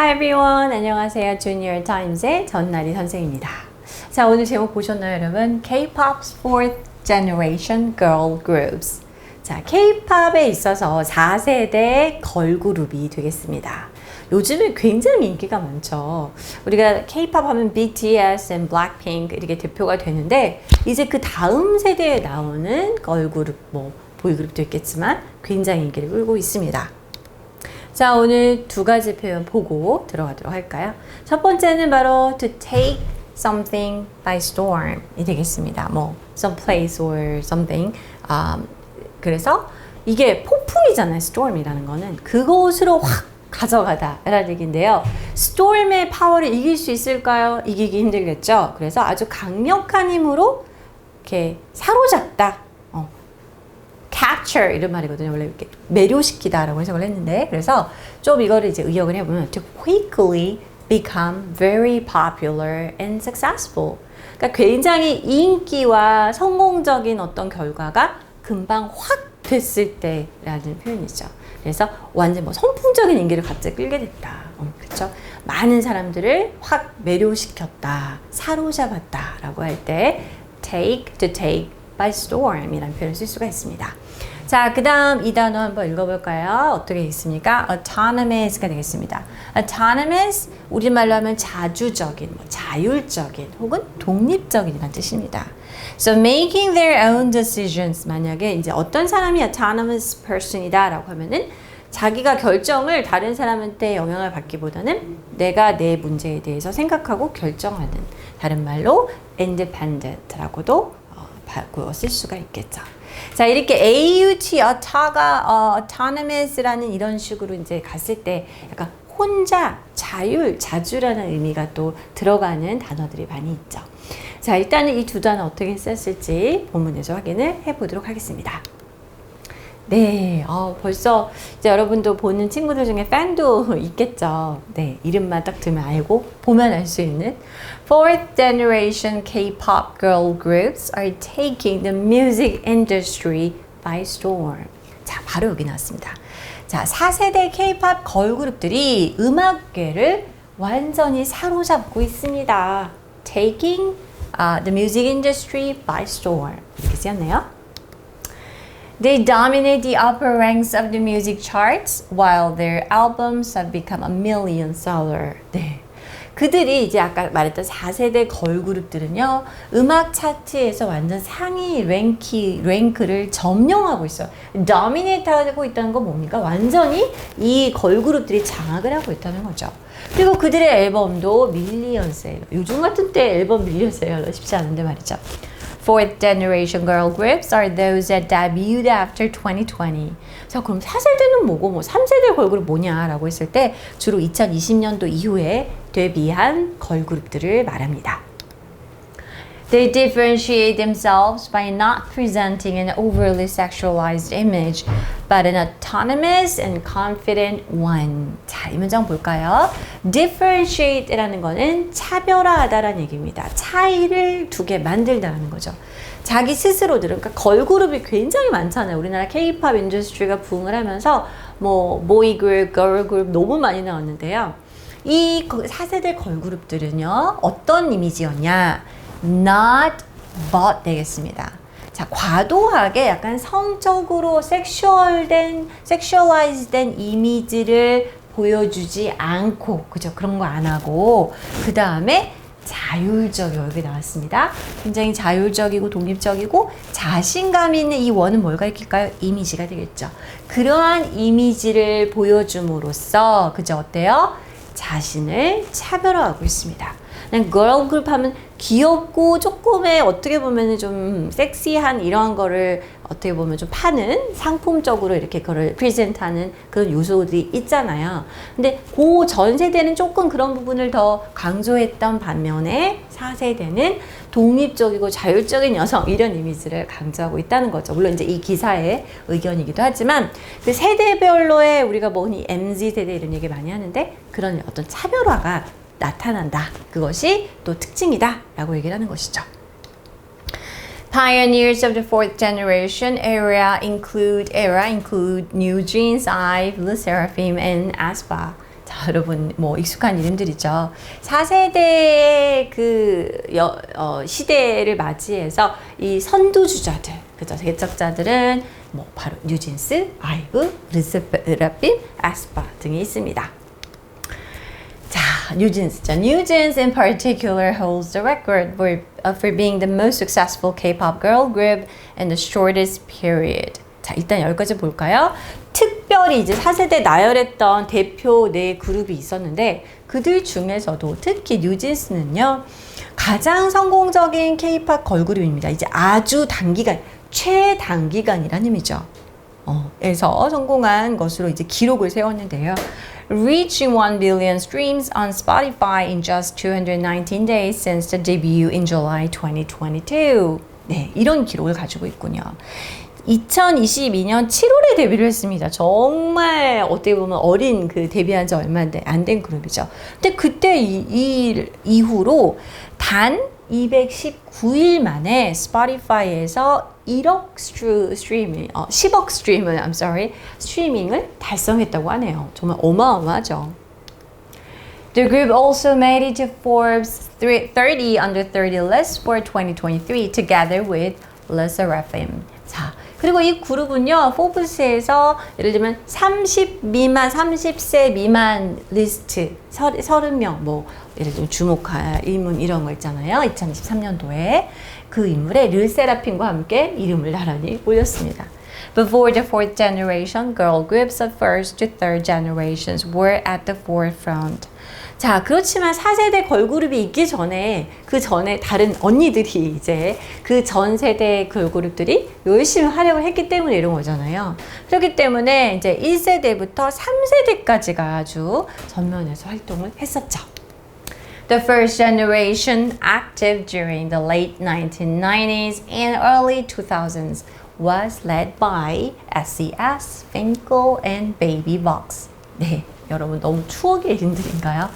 Hi everyone. 안녕하세요. Junior Times의 전나리 선생입니다. 자, 오늘 제목 보셨나요, 여러분? K-pop's fourth generation girl groups. 자, K-pop에 있어서 4세대 걸그룹이 되겠습니다. 요즘에 굉장히 인기가 많죠. 우리가 K-pop 하면 BTS and Blackpink 이렇게 대표가 되는데 이제 그 다음 세대에 나오는 걸그룹, 보이그룹도 있겠지만 굉장히 인기를 끌고 있습니다. 자, 오늘 두 가지 표현 보고 들어가도록 할까요? 첫 번째는 바로 to take something by storm이 되겠습니다. some place or something. 그래서 이게 폭풍이잖아요. storm이라는 거는. 그것으로 확 가져가다 라는 얘기인데요. storm의 파워를 이길 수 있을까요? 이기기 힘들겠죠. 그래서 아주 강력한 힘으로 이렇게 사로잡다. capture 이런 말이거든요. 원래 이렇게 매료시키다라고 해석을 했는데, 그래서 좀 이거를 이제 의역을 해보면 to quickly become very popular and successful. 그러니까 굉장히 인기와 성공적인 어떤 결과가 금방 확 됐을 때라는 표현이죠. 그래서 완전 선풍적인 인기를 갑자기 끌게 됐다. 그렇죠? 많은 사람들을 확 매료시켰다, 사로잡았다라고 할 때 to take by storm 이라는 표현을 쓸 수가 있습니다. 자, 그 다음 이 단어 한번 읽어볼까요? 어떻게 있습니까? autonomous가 되겠습니다. autonomous, 우리말로 하면 자주적인, 자율적인 혹은 독립적인이라는 뜻입니다. So making their own decisions, 만약에 이제 어떤 사람이 autonomous person이다 라고 하면은 자기가 결정을 다른 사람한테 영향을 받기보다는 내가 내 문제에 대해서 생각하고 결정하는, 다른 말로 independent라고도 바꾸어 쓸 수가 있겠죠. 자, 이렇게 autonomous라는 이런 식으로 이제 갔을 때 약간 혼자, 자율, 자주라는 의미가 또 들어가는 단어들이 많이 있죠. 자, 일단은 이 두 단어 어떻게 썼을지 본문에서 확인을 해보도록 하겠습니다. 네, 벌써 이제 여러분도 보는 친구들 중에 팬도 있겠죠. 네, 이름만 딱 들으면 알고 보면 알 수 있는 Fourth generation K-pop girl groups are taking the music industry by storm. 자, 바로 여기 나왔습니다. 자, 4세대 K-pop 걸그룹들이 음악계를 완전히 사로잡고 있습니다. Taking the music industry by storm. 이렇게 쓰였네요. They dominate the upper ranks of the music charts while their albums have become a million seller. 네. 그들이 이제 아까 말했던 4세대 걸그룹들은요, 음악 차트에서 완전 상위 랭크를 점령하고 있어요. dominate 하고 있다는 건 뭡니까? 완전히 이 걸그룹들이 장악을 하고 있다는 거죠. 그리고 그들의 앨범도 밀리언 세일러. 요즘 같은 때 앨범 밀리언 세일러 쉽지 않은데 말이죠. Fourth generation girl groups are those that debuted after 2020. 자, 그럼 4세대는 뭐고 3세대 걸그룹 뭐냐라고 했을 때 주로 2020년도 이후에 데뷔한 걸그룹들을 말합니다. They differentiate themselves by not presenting an overly sexualized image, but an autonomous and confident one. 자, 이 문장 볼까요? Differentiate라는 거는 차별화하다라는 얘기입니다. 차이를 두게 만들다라는 거죠. 자기 스스로들은, 그러니까 걸그룹이 굉장히 많잖아요. 우리나라 K-pop 인더스트리가 부흥을 하면서 보이그룹, 걸그룹 너무 많이 나왔는데요. 이 4세대 걸그룹들은요, 어떤 이미지였냐? Not but 되겠습니다. 자, 과도하게 약간 성적으로 섹슈얼라이즈된 이미지를 보여주지 않고, 그죠? 그런 거 안 하고, 그 다음에 자율적, 여기 나왔습니다. 굉장히 자율적이고 독립적이고 자신감 있는 이 원은 뭘 가리킬까요? 이미지가 되겠죠. 그러한 이미지를 보여줌으로써, 그죠? 어때요? 자신을 차별화하고 있습니다. 그냥 girl group 하면 귀엽고 조금의 어떻게 보면 좀 섹시한 이러한 거를 어떻게 보면 좀 파는 상품적으로 이렇게 그걸 프레젠트하는 그런 요소들이 있잖아요. 근데 그 전 세대는 조금 그런 부분을 더 강조했던 반면에 4세대는 독립적이고 자율적인 여성 이런 이미지를 강조하고 있다는 거죠. 물론 이제 이 기사의 의견이기도 하지만 그 세대별로의 우리가 뭐니 MZ세대 이런 얘기 많이 하는데 그런 어떤 차별화가 나타난다. 그것이 또 특징이다 라고 얘기를 하는 것이죠. Pioneers of the fourth generation era include NewJeans, IVE, LE SSERAFIM, and aespa. 자, 여러분 뭐 익숙한 이름들이죠. 4세대의 시대를 맞이해서 이 선두주자들, 그죠? 개척자들은 뭐 바로 뉴진스, 아이브, 르세라핌, 에스파 등이 있습니다. 자, 뉴진스죠. 뉴진스 in particular holds the record for being the most successful K-pop girl group in the shortest period. 자, 일단 여기까지 볼까요? 특별히 이제 4세대 나열했던 대표 네 그룹이 있었는데 그들 중에서도 특히 뉴진스는요 가장 성공적인 K-pop 걸그룹입니다. 이제 아주 단기간, 최단기간이라는 의미죠. 에서 성공한 것으로 이제 기록을 세웠는데요. Reaching 1 billion streams on Spotify in just 219 days since the debut in July 2022. 네, 이런 기록을 가지고 있군요. 2022년 7월에 데뷔를 했습니다. 정말 어떻게 보면 어린 데뷔한 지 얼마 안 된 그룹이죠. 근데 그때 이후로 단 219일 만에 스포티파이에서 10억 스트리밍을 달성했다고 하네요. 정말 어마어마하죠. The group also made it to Forbes 30 under 30 list for 2023 together with 르세라핌. 자, 그리고 이 그룹은요, 포브스에서 예를 들면 30세 미만 리스트, 30명, 뭐, 예를 들면 주목할 인물 이런 거 있잖아요. 2023년도에 그 인물에 르세라핌과 함께 이름을 나란히 올렸습니다. Before the fourth generation, girl groups of first to third generations were at the forefront. 자, 그렇지만 4세대 걸그룹이 있기 전에 그 전에 다른 언니들이 이제 그 전 세대 걸그룹들이 열심히 활약을 했기 때문에 이런 거잖아요. 그렇기 때문에 이제 1세대부터 3세대까지가 아주 전면에서 활동을 했었죠. The first generation active during the late 1990s and early 2000s was led by SES, Finkel, and Baby Box. 네, 여러분 너무 추억의 이름들인가요?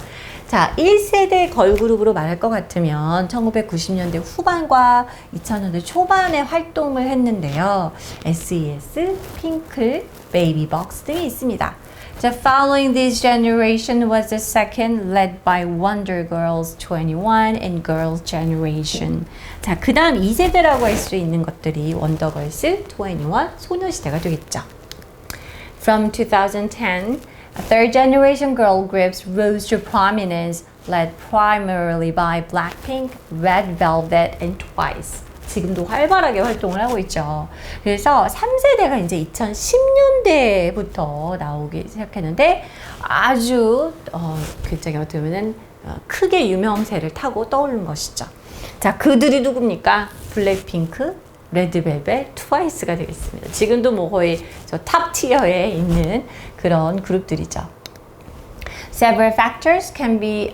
자, 1세대 걸그룹으로 말할 것 같으면 1990년대 후반과 2000년대 초반에 활동을 했는데요. SES, 핑클, 베이비벅스 등이 있습니다. 자, following this generation was the second led by Wonder Girls 21 and Girls' Generation. 자, 그 다음 2세대라고 할 수 있는 것들이 원더걸스, 21, 소녀시대가 되겠죠. From 2010, third generation girl groups rose to prominence, led primarily by Blackpink, Red Velvet, and Twice. 지금도 활발하게 활동을 하고 있죠. 그래서 3세대가 이제 2010년대부터 나오기 시작했는데 아주 굉장히 어떻게 보면 크게 유명세를 타고 떠오른 것이죠. 자, 그들이 누굽니까? 블랙핑크, 레드벨벳, 트와이스가 되겠습니다. 지금도 뭐 거의 저 탑 티어에 있는 그런 그룹들이죠. Several factors can be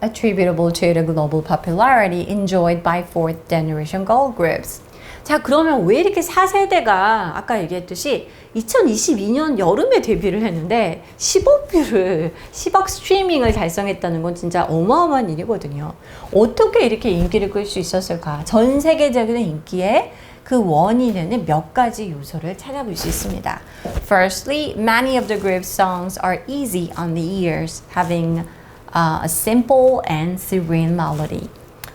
attributable to the global popularity enjoyed by fourth generation girl groups. 자, 그러면 왜 이렇게 4세대가 아까 얘기했듯이 2022년 여름에 데뷔를 했는데 10억 스트리밍을 달성했다는 건 진짜 어마어마한 일이거든요. 어떻게 이렇게 인기를 끌 수 있었을까? 전 세계적인 인기에 그 원인에는 몇 가지 요소를 찾아볼 수 있습니다. Firstly, many of the group's songs are easy on the ears, having a simple and serene melody.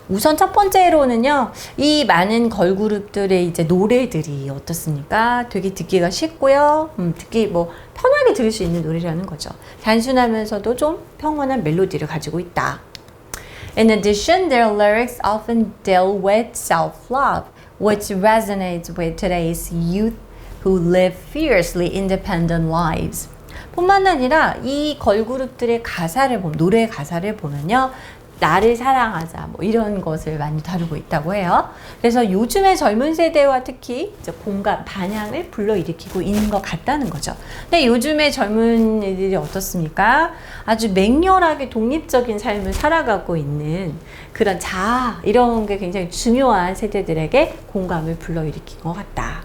우선 첫 번째로는요, 이 많은 걸그룹들의 이제 노래들이 어떻습니까? 되게 듣기가 쉽고요, 듣기 뭐 편하게 들을 수 있는 노래라는 거죠. 단순하면서도 좀 평온한 멜로디를 가지고 있다. In addition, their lyrics often deal with self-love, which resonates with today's youth who live fiercely independent lives. 뿐만 아니라 이 걸그룹들의 노래 가사를 보면요, 나를 사랑하자 뭐 이런 것을 많이 다루고 있다고 해요. 그래서 요즘의 젊은 세대와 특히 이제 공감, 반향을 불러일으키고 있는 것 같다는 거죠. 근데 요즘의 젊은 애들이 어떻습니까? 아주 맹렬하게 독립적인 삶을 살아가고 있는 그런 자아, 이런 게 굉장히 중요한 세대들에게 공감을 불러일으킨 것 같다.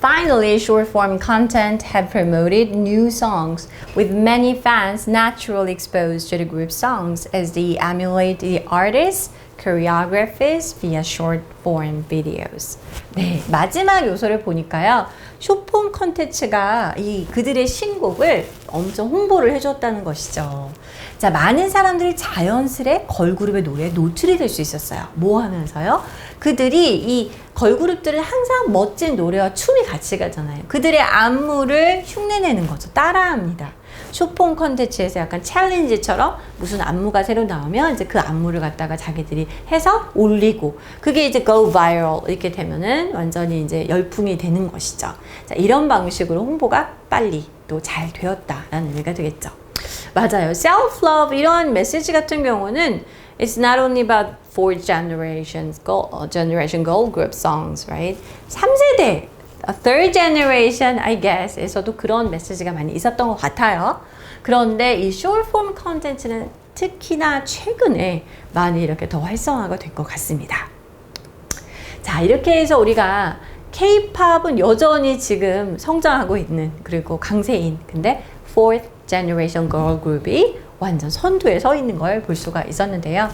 Finally, short-form content have promoted new songs, with many fans naturally exposed to the group songs as they emulate the artists, choreographies via short-form videos. 네, 마지막 요소를 보니까요. 숏폼 컨텐츠가 그들의 신곡을 엄청 홍보를 해줬다는 것이죠. 자, 많은 사람들이 자연스레 걸그룹의 노래에 노출이 될 수 있었어요. 뭐 하면서요? 그들이 이 걸그룹들은 항상 멋진 노래와 춤이 같이 가잖아요. 그들의 안무를 흉내내는 거죠. 따라합니다. 숏폼 컨텐츠에서 약간 챌린지처럼 무슨 안무가 새로 나오면 이제 그 안무를 갖다가 자기들이 해서 올리고 그게 이제 go viral 이렇게 되면은 완전히 이제 열풍이 되는 것이죠. 자, 이런 방식으로 홍보가 빨리 또 잘 되었다라는 의미가 되겠죠. 맞아요. self-love 이런 메시지 같은 경우는 it's not only about fourth generation girl group songs, right? 3세대 third generation, I guess, 에서도 그런 메시지가 많이 있었던 것 같아요. 그런데 이 short form 컨텐츠는 특히나 최근에 많이 이렇게 더 활성화가 될 것 같습니다. 자, 이렇게 해서 우리가 K-팝은 여전히 지금 성장하고 있는 그리고 강세인 근데 fourth generation girl group이 완전 선두에 서 있는 걸 볼 수가 있었는데요.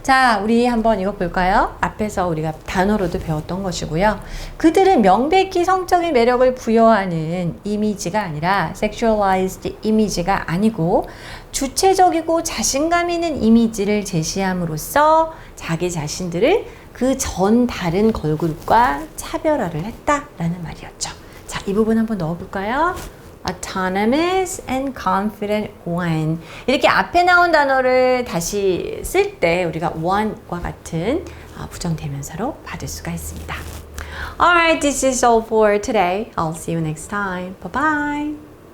자, 우리 한번 이거 볼까요? 앞에서 우리가 단어로도 배웠던 것이고요. 그들은 명백히 성적인 매력을 부여하는 이미지가 아니라 sexualized 이미지가 아니고 주체적이고 자신감 있는 이미지를 제시함으로써 자기 자신들을 그 전 다른 걸그룹과 차별화를 했다라는 말이었죠. 자, 이 부분 한번 넣어볼까요? autonomous and confident one. 이렇게 앞에 나온 단어를 다시 쓸 때 우리가 one과 같은 부정대명사로 받을 수가 있습니다. Alright, this is all for today. I'll see you next time. Bye bye.